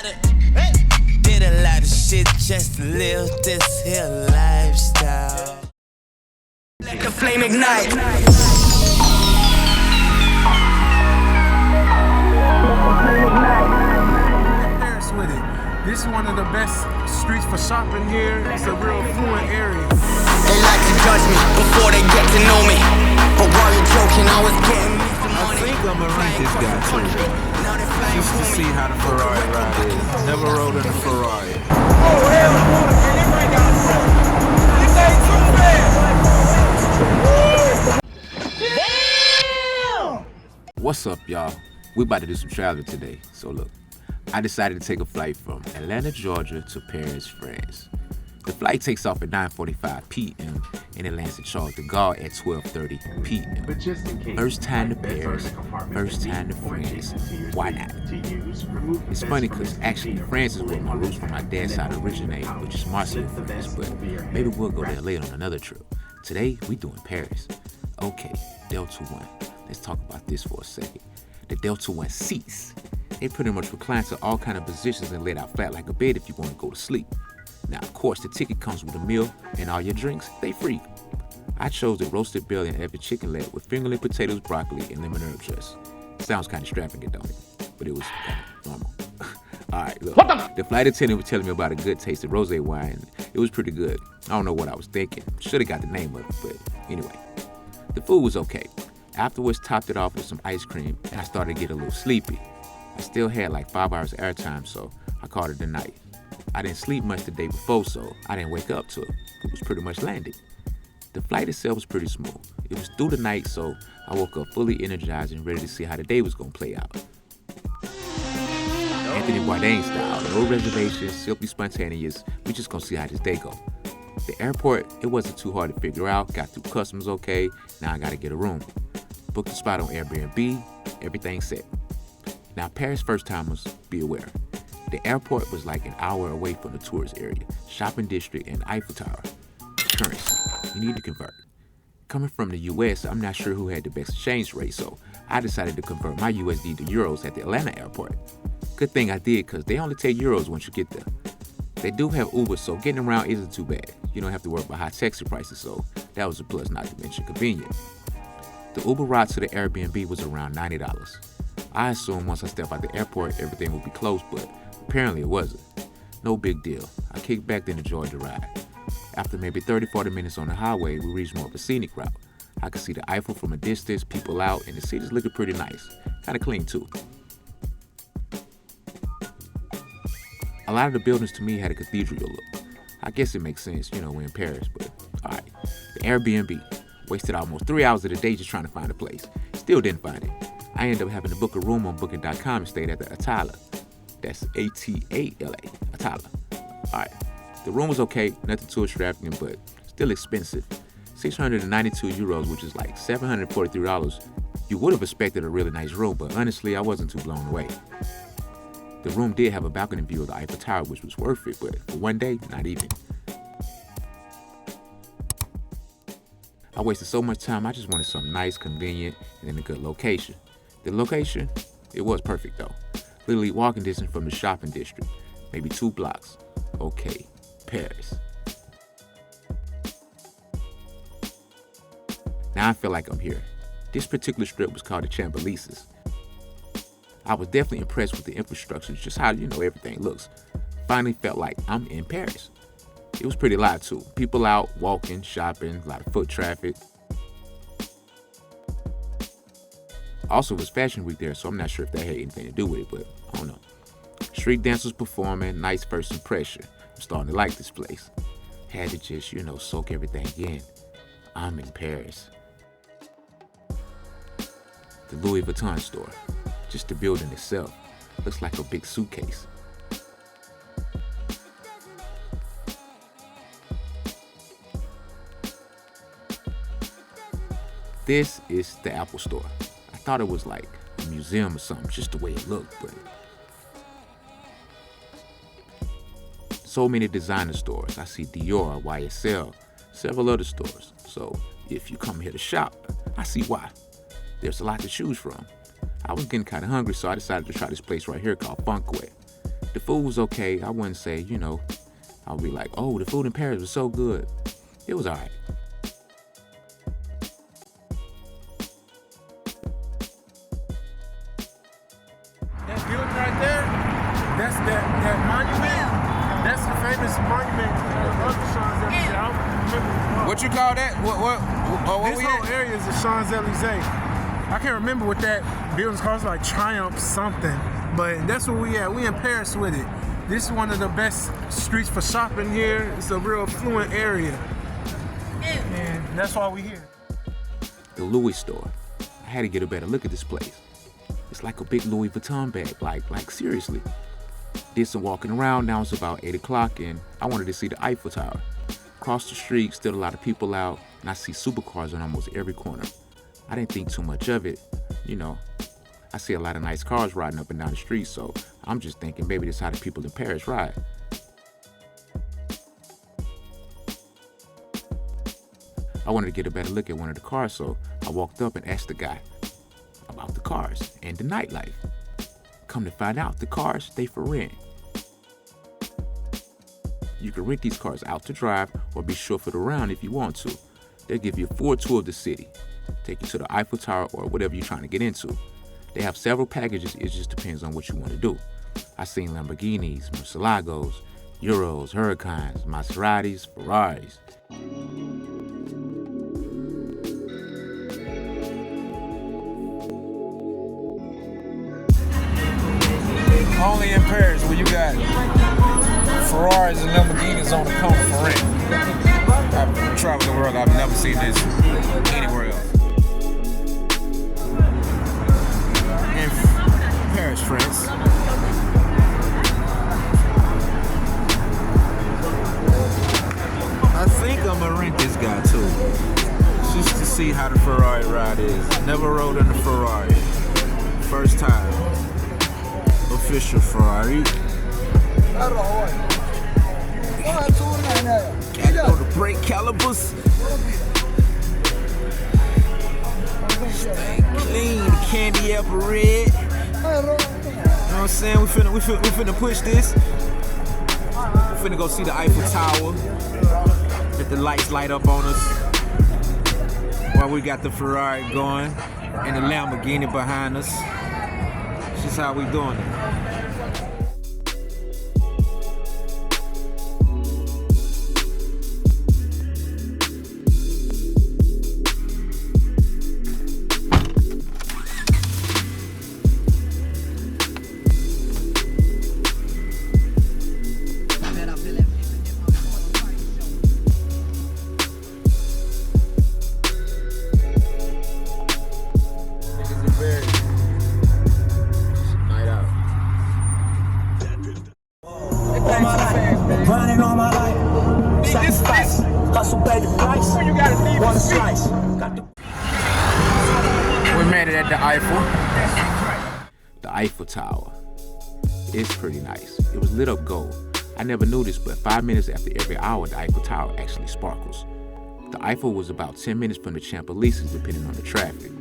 Did a lot of shit just to live this here lifestyle. Let the flame ignite. Paris with it. This is one of the best streets for shopping here. It's a real fluent area. They like to judge me before they get to know me. But while you're joking, I was getting me some money. I think I'm gonna rent this guy too, just to see how the Ferrari ride is. Never rode in a Ferrari. What's up, y'all? We about to do some traveling today. So look, I decided to take a flight from Atlanta, Georgia to Paris, France. The flight takes off at 9:45 p.m. and it lands at Charles de Gaulle at 12:30 p.m. First time to Paris, first time to France. Why not? It's funny because actually France is where my roots from my dad's side originate, which is Marseille, France, but maybe we'll go there later on another trip. Today, we doing Paris. Okay, Delta One. Let's talk about this for a second. The Delta One seats. They pretty much recline to all kind of positions and laid out flat like a bed if you want to go to sleep. Now, of course, the ticket comes with a meal and all your drinks, they free. I chose the roasted belly and Epic chicken leg with fingerling potatoes, broccoli, and lemon herb dress. Sounds kind of extravagant, don't it? But it was kind of normal. All right, look. The flight attendant was telling me about a good taste of rosé wine. It was pretty good. I don't know what I was thinking. Should have got the name of it, but anyway. The food was okay. Afterwards, topped it off with some ice cream, and I started to get a little sleepy. I still had like 5 hours of airtime, so I called it a night. I didn't sleep much the day before, so I didn't wake up till it was pretty much landing. The flight itself was pretty smooth. It was through the night, so I woke up fully energized and ready to see how the day was gonna play out. Anthony Bourdain style, no reservations, simply spontaneous. We just gonna see how this day go. The airport, it wasn't too hard to figure out. Got through customs okay. Now I gotta get a room. Booked a spot on Airbnb. Everything set. Now Paris first timers, be aware. The airport was like an hour away from the tourist area, shopping district, and Eiffel Tower. Currency, you need to convert. Coming from the US, I'm not sure who had the best exchange rate, so I decided to convert my USD to euros at the Atlanta airport. Good thing I did, because they only take euros once you get there. They do have Uber, so getting around isn't too bad. You don't have to worry about high taxi prices, so that was a plus, not to mention convenient. The Uber ride to the Airbnb was around $90. I assumed once I step out the airport, everything would be closed, but apparently it wasn't. No big deal. I kicked back and enjoyed the ride. After maybe 30-40 minutes on the highway, we reached more of a scenic route. I could see the Eiffel from a distance, people out, and the city's looking pretty nice. Kind of clean too. A lot of the buildings to me had a cathedral look. I guess it makes sense, we're in Paris, but alright. The Airbnb. Wasted almost 3 hours of the day just trying to find a place. Still didn't find it. I ended up having to book a room on booking.com and stayed at the Atala. That's A-T-A-L-A, Atala. Alright, the room was okay, nothing too extravagant, but still expensive. 692 euros, which is like $743. You would have expected a really nice room, but honestly, I wasn't too blown away. The room did have a balcony view of the Eiffel Tower, which was worth it, but for one day, not even. I wasted so much time, I just wanted something nice, convenient, and in a good location. The location, it was perfect though. Literally walking distance from the shopping district, maybe 2 blocks. Okay, Paris. Now I feel like I'm here. This particular strip was called the Champs-Élysées. I was definitely impressed with the infrastructure, just how everything looks. Finally felt like I'm in Paris. It was pretty live too. People out, walking, shopping, a lot of foot traffic. Also, it was Fashion Week there, so I'm not sure if that had anything to do with it, but I don't know. Street dancers performing, nice first impression. I'm starting to like this place. Had to just, soak everything in. I'm in Paris. The Louis Vuitton store. Just the building itself. Looks like a big suitcase. This is the Apple store. I thought it was like a museum or something, just the way it looked, but so many designer stores. I see Dior, YSL, several other stores. So if you come here to shop, I see why. There's a lot to choose from. I was getting kind of hungry, so I decided to try this place right here called Funkware. The food was okay. I wouldn't say, I'll be like, oh, the food in Paris was so good. It was all right. That building right there, that's that monument. That's the famous monument of the Champs-Elysees. I don't remember. What you call that? What This we whole at? area is the Champs-Elysees. I can't remember what that building's called. It's like Triumph something. But that's where we at. We in Paris with it. This is one of the best streets for shopping here. It's a real affluent area. And that's why we here. The Louis store. I had to get a better look at this place. It's like a big Louis Vuitton bag, like seriously. Did some walking around, now it's about 8 o'clock and I wanted to see the Eiffel Tower. Across the street, still a lot of people out, and I see supercars on almost every corner. I didn't think too much of it, I see a lot of nice cars riding up and down the street, so I'm just thinking maybe this is how the people in Paris ride. I wanted to get a better look at one of the cars, so I walked up and asked the guy about the cars and the nightlife. Come to find out, the cars, they for rent. You can rent these cars out to drive or be chauffeured around if you want to. They'll give you a full tour of the city, take you to the Eiffel Tower or whatever you're trying to get into. They have several packages, it just depends on what you want to do. I've seen Lamborghinis, Murcielagos, Euros, Hurricanes, Maseratis, Ferraris. Only in Paris where you got Ferraris and Lamborghinis on the corner for rent. I've traveled the world, I've never seen this anywhere else. In Paris, France. I think I'm gonna rent this guy too. Just to see how the Ferrari ride is. Never rode in a Ferrari. First time. Official Ferrari. Got the brake calipers. Stay clean, candy apple red. You know what I'm saying? We finna push this. We finna go see the Eiffel Tower. Let the lights light up on us. While we got the Ferrari going and the Lamborghini behind us. This is how we doing it. Grinding all my life, sacrifice, hustle, pay the price. One slice. We made it at the Eiffel. The Eiffel Tower. It's pretty nice. It was lit up gold. I never knew this, but 5 minutes after every hour, the Eiffel Tower actually sparkles. The Eiffel was about 10 minutes from the Champs-Elysees, depending on the traffic.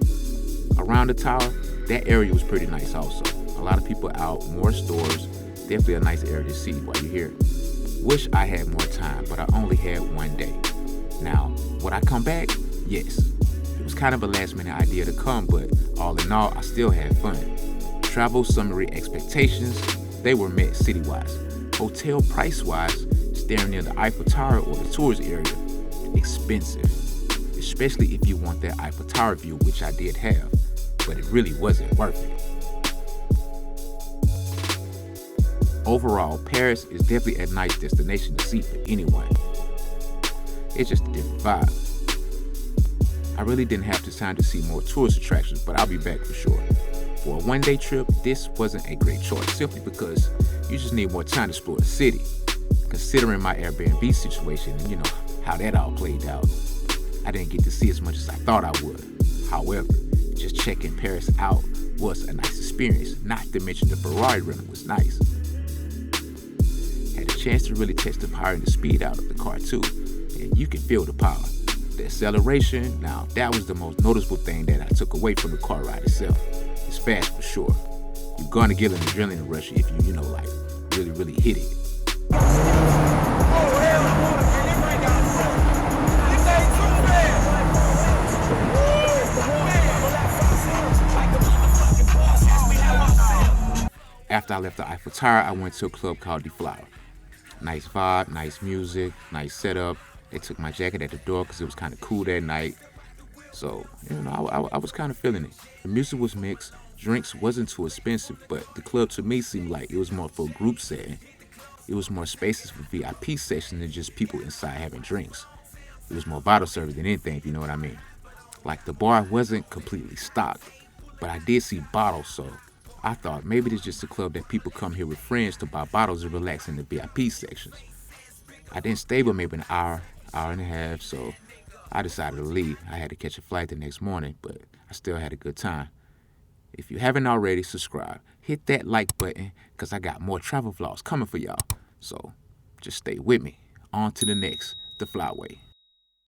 Around the tower, that area was pretty nice also. A lot of people out, more stores. Definitely a nice area to see while you're here. Wish I had more time, but I only had one day. Now, would I come back? Yes. It was kind of a last minute idea to come, but all in all, I still had fun. Travel summary expectations, they were met city-wise. Hotel price-wise, staying near the Eiffel Tower or the tourist area, expensive. Especially if you want that Eiffel Tower view, which I did have, but it really wasn't worth it. Overall, Paris is definitely a nice destination to see for anyone. It's just a different vibe. I really didn't have the time to see more tourist attractions, but I'll be back for sure. For a one-day trip, this wasn't a great choice, simply because you just need more time to explore the city. Considering my Airbnb situation and how that all played out, I didn't get to see as much as I thought I would. However, just checking Paris out was a nice experience, not to mention the Ferrari rental was nice. Had a chance to really test the power and the speed out of the car too, and you can feel the power. The acceleration, now that was the most noticeable thing that I took away from the car ride itself. It's fast for sure. You're gonna get an adrenaline rush if you like really hit it. After I left the Eiffel Tower, I went to a club called The Flower. Nice vibe, nice music, nice setup. They took my jacket at the door because it was kind of cool that night. So, I was kind of feeling it. The music was mixed. Drinks wasn't too expensive, but the club to me seemed like it was more for a group setting. It was more spaces for VIP sections than just people inside having drinks. It was more bottle service than anything, if you know what I mean. Like, the bar wasn't completely stocked, but I did see bottles, so I thought maybe it's just a club that people come here with friends to buy bottles and relax in the VIP sections. I didn't stay but maybe an hour and a half, so I decided to leave. I had to catch a flight the next morning, but I still had a good time. If you haven't already, subscribe. Hit that like button, because I got more travel vlogs coming for y'all. So just stay with me. On to the next, The Flyway.